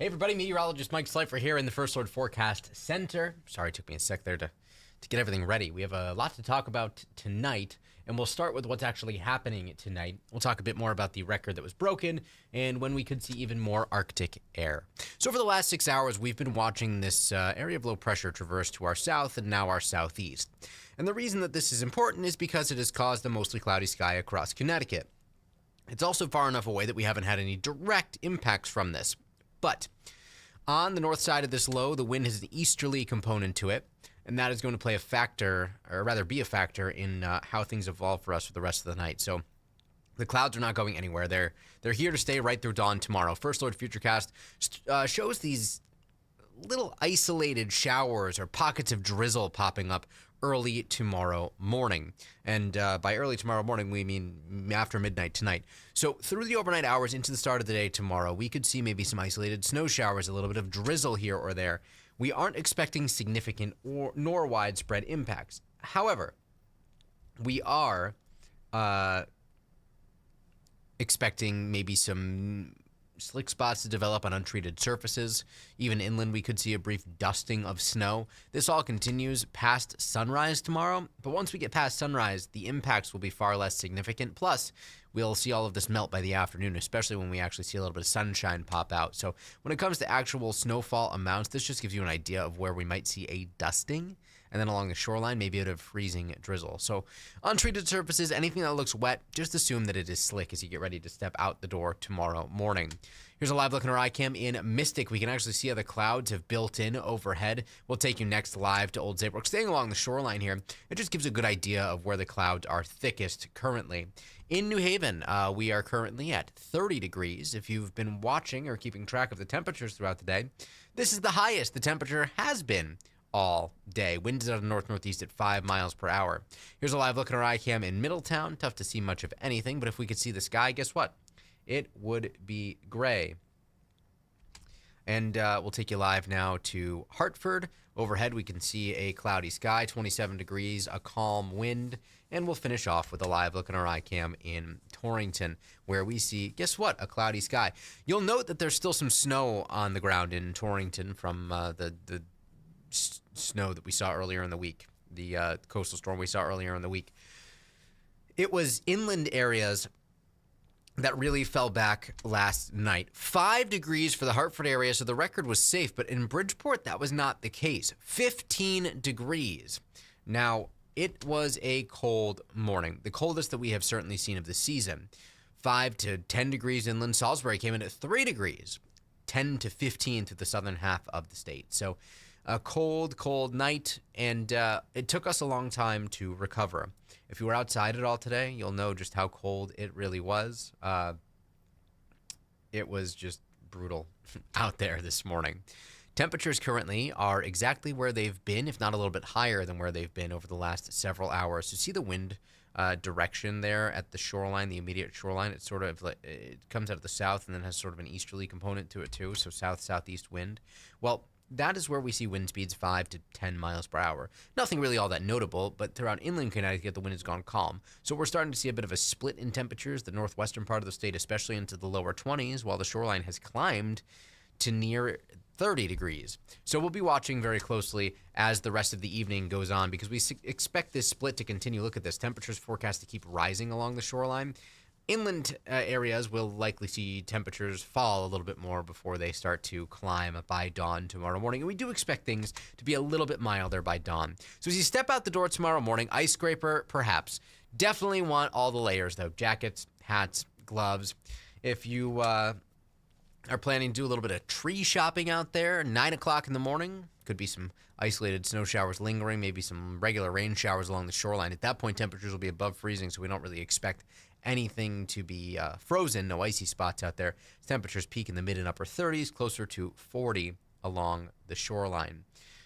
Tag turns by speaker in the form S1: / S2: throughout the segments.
S1: Hey everybody, Meteorologist Mike Slifer here in the First Sword Forecast Center. Sorry, it took me a sec there to get everything ready. We have a lot to talk about tonight, and we'll start with what's actually happening tonight. We'll talk a bit more about the record that was broken and when we could see even more Arctic air. So for the last 6 hours, we've been watching this area of low pressure traverse to our south and now our southeast. And the reason that this is important is because it has caused a mostly cloudy sky across Connecticut. It's also far enough away that we haven't had any direct impacts from this. But on the north side of this low, the wind has an easterly component to it, and that is going to play a factor, or rather be a factor, in how things evolve for us for the rest of the night. So the clouds are not going anywhere. They're here to stay right through dawn tomorrow. First Lord Futurecast shows these little isolated showers or pockets of drizzle popping up early tomorrow morning. And by early tomorrow morning, we mean after midnight tonight. So through the overnight hours into the start of the day tomorrow, we could see maybe some isolated snow showers, a little bit of drizzle here or there. We aren't expecting significant nor widespread impacts. However, we are expecting maybe some slick spots to develop on untreated surfaces. Even inland, we could see a brief dusting of snow. This all continues past sunrise tomorrow, but once we get past sunrise, the impacts will be far less significant. Plus, we'll see all of this melt by the afternoon, especially when we actually see a little bit of sunshine pop out. So when it comes to actual snowfall amounts, this just gives you an idea of where we might see a dusting. And then along the shoreline, maybe a bit of freezing drizzle. So untreated surfaces, anything that looks wet, just assume that it is slick as you get ready to step out the door tomorrow morning. Here's a live look in our iCam in Mystic. We can actually see how the clouds have built in overhead. We'll take you next live to Old Saybrook. Staying along the shoreline here, it just gives a good idea of where the clouds are thickest currently. In New Haven, we are currently at 30 degrees. If you've been watching or keeping track of the temperatures throughout the day, this is the highest the temperature has been all day. Winds out of north-northeast at 5 miles per hour. Here's a live look at our iCam in Middletown. Tough to see much of anything, but if we could see the sky, guess what? It would be gray. And we'll take you live now to Hartford. Overhead, we can see a cloudy sky, 27 degrees, a calm wind. And we'll finish off with a live look at our iCam in Torrington, where we see, guess what, a cloudy sky. You'll note that there's still some snow on the ground in Torrington from the snow that we saw earlier in the week, the coastal storm we saw earlier in the week. It was inland areas that really fell back last night. 5 degrees for the Hartford area, so the record was safe, but in Bridgeport, that was not the case. 15 degrees. Now, it was a cold morning, the coldest that we have certainly seen of the season. 5 to 10 degrees inland. Salisbury came in at 3 degrees, 10 to 15 through the southern half of the state. So a cold night, and it took us a long time to recover. If you were outside at all today, you'll know just how cold it really was. It was just brutal out there this morning. Temperatures currently are exactly where they've been, if not a little bit higher than where they've been over the last several hours. So see the wind direction there at the shoreline, the immediate shoreline. It's sort of it comes out of the south and then has sort of an easterly component to it too. So south-southeast wind. Well, that is where we see wind speeds 5 to 10 miles per hour. Nothing really all that notable, but throughout inland Connecticut, the wind has gone calm. So we're starting to see a bit of a split in temperatures, the northwestern part of the state, especially into the lower 20s, while the shoreline has climbed to near 30 degrees. So we'll be watching very closely as the rest of the evening goes on because we expect this split to continue. Look at this. Temperatures forecast to keep rising along the shoreline. Inland areas will likely see temperatures fall a little bit more before they start to climb by dawn tomorrow morning. And we do expect things to be a little bit milder by dawn. So as you step out the door tomorrow morning, ice scraper, perhaps. Definitely want all the layers, though. Jackets, hats, gloves. If you are planning to do a little bit of tree shopping out there, 9 o'clock in the morning, could be some isolated snow showers lingering, maybe some regular rain showers along the shoreline. At that point, temperatures will be above freezing, so we don't really expect anything to be frozen, no icy spots out there. Temperatures peak in the mid and upper 30s, closer to 40 along the shoreline.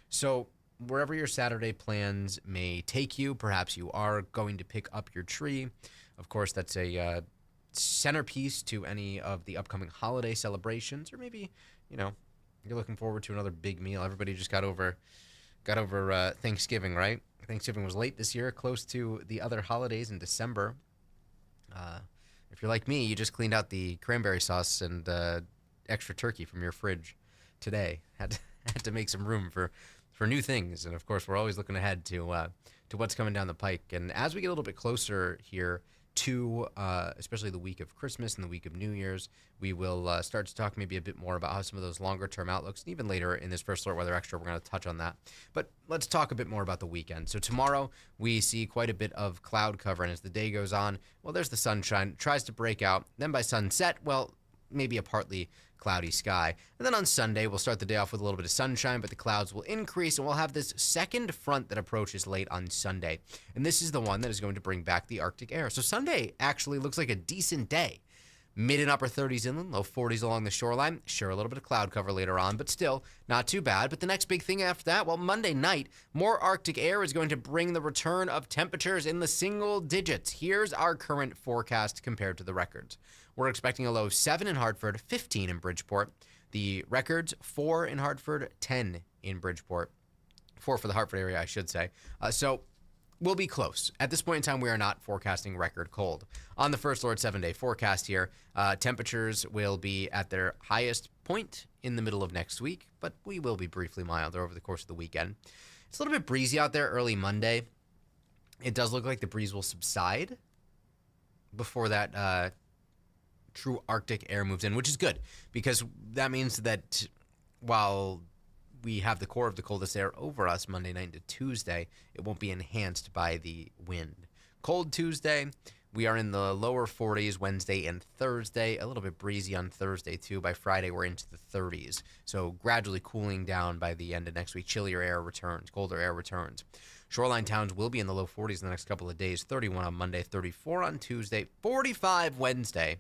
S1: So wherever your Saturday plans may take you, perhaps you are going to pick up your tree. Of course, that's a centerpiece to any of the upcoming holiday celebrations, or maybe, you're looking forward to another big meal. Everybody just got over Thanksgiving, right? Thanksgiving was late this year, close to the other holidays in December. If you're like me, you just cleaned out the cranberry sauce and extra turkey from your fridge today. Had to make some room for new things, and of course, we're always looking ahead to what's coming down the pike. And as we get a little bit closer here to especially the week of Christmas and the week of New Year's, we will start to talk maybe a bit more about how some of those longer term outlooks, and even later in this First Alert Weather Extra, we're going to touch on that. But let's talk a bit more about the weekend. So tomorrow we see quite a bit of cloud cover, and as the day goes on, well, there's the sunshine, tries to break out. Then by sunset, well, maybe a partly cloudy sky. And then on Sunday, we'll start the day off with a little bit of sunshine, but the clouds will increase, and we'll have this second front that approaches late on Sunday. And this is the one that is going to bring back the Arctic air. So Sunday actually looks like a decent day. Mid and upper 30s inland, low 40s along the shoreline. Sure, a little bit of cloud cover later on, but still not too bad. But the next big thing after that, well, Monday night, more Arctic air is going to bring the return of temperatures in the single digits. Here's our current forecast compared to the records. We're expecting a low of 7 in Hartford, 15 in Bridgeport. The records, 4 in Hartford, 10 in Bridgeport. 4 for the Hartford area, I should say. So we'll be close. At this point in time, we are not forecasting record cold. On the First Alert 7-day forecast here, temperatures will be at their highest point in the middle of next week, but we will be briefly milder over the course of the weekend. It's a little bit breezy out there early Monday. It does look like the breeze will subside before that true Arctic air moves in, which is good because that means that while we have the core of the coldest air over us Monday night to Tuesday, it won't be enhanced by the wind. Cold Tuesday, we are in the lower 40s Wednesday and Thursday, a little bit breezy on Thursday too. By Friday, we're into the 30s. So gradually cooling down by the end of next week. Chillier air returns, colder air returns. Shoreline towns will be in the low 40s in the next couple of days. 31 on Monday, 34 on Tuesday, 45 Wednesday.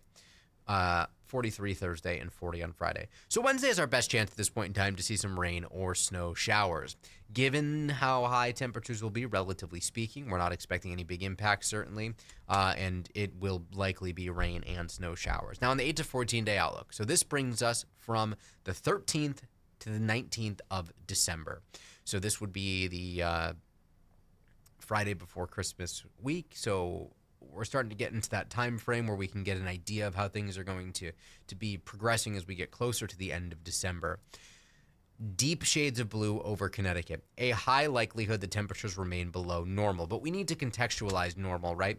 S1: 43 Thursday, and 40 on Friday. So Wednesday is our best chance at this point in time to see some rain or snow showers. Given how high temperatures will be, relatively speaking, we're not expecting any big impacts, certainly, and it will likely be rain and snow showers. Now, on the 8 to 14 day outlook, so this brings us from the 13th to the 19th of December. So this would be the Friday before Christmas week, so we're starting to get into that time frame where we can get an idea of how things are going to be progressing as we get closer to the end of December. Deep shades of blue over Connecticut. A high likelihood the temperatures remain below normal, but we need to contextualize normal, right?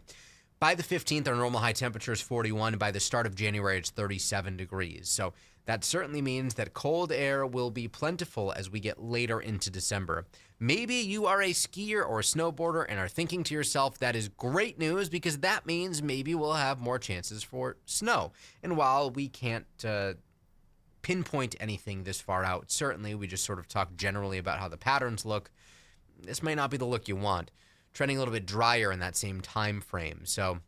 S1: By the 15th, our normal high temperature is 41, and by the start of January, it's 37 degrees. So that certainly means that cold air will be plentiful as we get later into December. Maybe you are a skier or a snowboarder and are thinking to yourself, that is great news because that means maybe we'll have more chances for snow. And while we can't pinpoint anything this far out, certainly we just sort of talk generally about how the patterns look. This may not be the look you want. Trending a little bit drier in that same time frame. So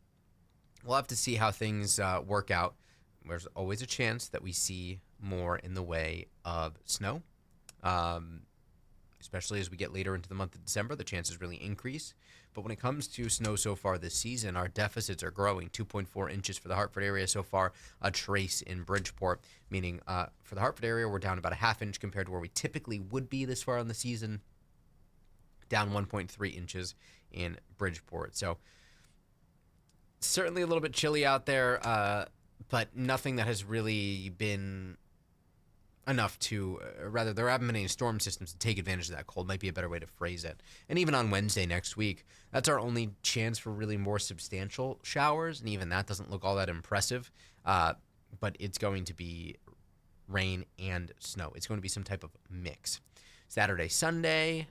S1: we'll have to see how things work out. There's always a chance that we see more in the way of snow, especially as we get later into the month of December. The chances really increase. But when it comes to snow so far this season, our deficits are growing. 2.4 inches for the Hartford area so far, a trace in Bridgeport, meaning for the Hartford area, we're down about a half inch compared to where we typically would be this far in the season, down 1.3 inches in Bridgeport. So certainly a little bit chilly out there, but nothing that has really been enough to, rather, there haven't been any storm systems to take advantage of that cold, might be a better way to phrase it. And even on Wednesday next week, that's our only chance for really more substantial showers, and even that doesn't look all that impressive, but it's going to be rain and snow. It's going to be some type of mix. Saturday, Sunday,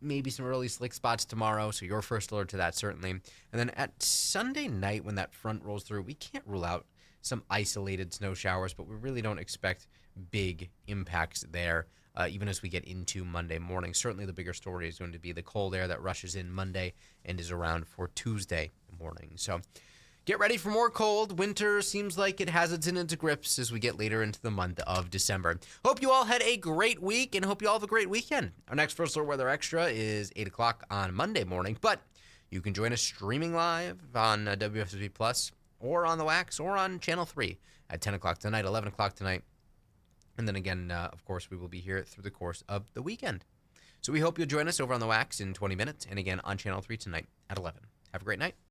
S1: maybe some early slick spots tomorrow, so your first alert to that, certainly. And then at Sunday night, when that front rolls through, we can't rule out some isolated snow showers, but we really don't expect big impacts there, even as we get into Monday morning. Certainly the bigger story is going to be the cold air that rushes in Monday and is around for Tuesday morning. So get ready for more cold. Winter seems like it has its into grips as we get later into the month of December. Hope you all had a great week and hope you all have a great weekend. Our next First Alert Weather Extra is 8 o'clock on Monday morning, but you can join us streaming live on WFSB Plus or on the Wax or on Channel 3 at 10 o'clock tonight, 11 o'clock tonight. And then again, of course, we will be here through the course of the weekend. So we hope you'll join us over on the Wax in 20 minutes and again on Channel 3 tonight at 11. Have a great night.